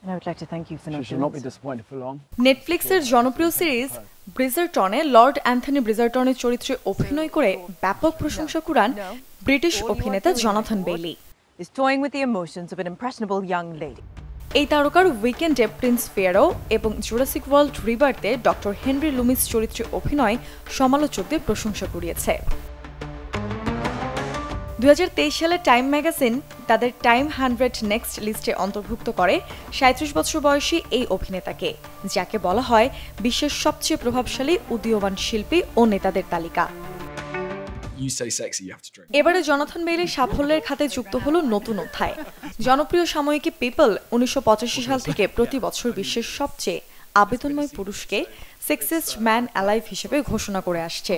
And I would like to thank you for not She should doing not be so. disappointed for long. নেটফ্লিক্সের জনপ্রিয় series ব্রিজারটনে Lord Anthony ব্রিজারটনের চরিত্রে অভিনয় করে ব্যাপক প্রশংসা কুড়ান British অভিনেতা Jonathan Bailey. Is toying with the emotions of an impressionable young lady. এই তারকার উইকেন্ডে প্রিন্স ফেয়ারো এবং জুরাসিক ওয়ার্ল্ড রিবার্থে ডক্টর হেনরি লুমিস চরিত্রে অভিনয় সমালোচকদের প্রশংসা কুড়িয়েছে। 2023 সালে টাইম ম্যাগাজিন তাদের টাইম 100 নেক্সট লিস্টে অন্তর্ভুক্ত করে 37 বছর বয়সী এই অভিনেতাকে, যাকে বলা হয় বিশ্বের সবচেয়ে প্রভাবশালী উদীয়মান শিল্পী ও নেতাদের তালিকা। এবারে জনাথন বেইলির সাফল্যের খাতে যুক্ত হলো নতুন অধ্যায়। জনপ্রিয় সাময়িকী পিপল 1985 সাল থেকে প্রতি বছর বিশ্বের সবচেয়ে আবেদনময় পুরুষকে সেক্সিস্ট ম্যান অ্যালাইভ হিসেবে ঘোষণা করে আসছে।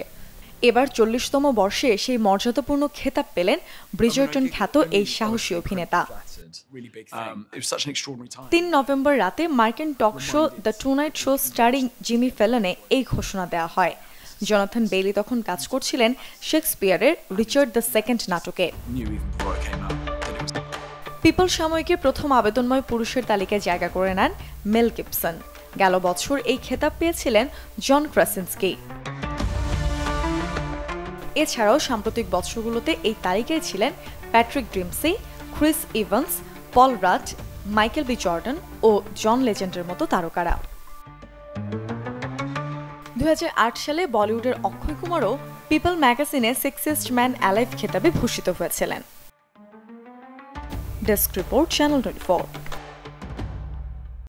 এবার 40তম বর্ষে সেই মর্যাদাপূর্ণ খেতাব পেলেন ব্রিজারটন খ্যাত এই সাহসী অভিনেতা। 3 নভেম্বর রাতে মার্কিন talk show the Tonight Show starring Jimmy ফেলনে এই ঘোষণা দেওয়া হয়। জনাথন বেইলি তখন কাজ করছিলেন শেক্সপিয়ারের রিচার্ড দ্য সেকেন্ড নাটকে। পিপল সাময়িকীর প্রথম আবেদনময় পুরুষের তালিকায় জায়গা করে নেন মেল গিবসন। গেল বছর এই খেতাব পেয়েছিলেন জন ক্রাসিনস্কি। এছাড়াও সাম্প্রতিক বছরগুলোতে এই তালিকায় ছিলেন প্যাট্রিক ড্রিমসি, ক্রিস ইভান্স, পল রাড, মাইকেল বি জর্ডান ও জন লেজেন্ডের মতো তারকারা। 2008 সালে বলিউডের অক্ষয় কুমারও পিপল ম্যাগাজিনে সেক্সিস্ট ম্যান অ্যালাইভ খেতাবে ভূষিত হয়েছিলেন। Desk report, channel 24।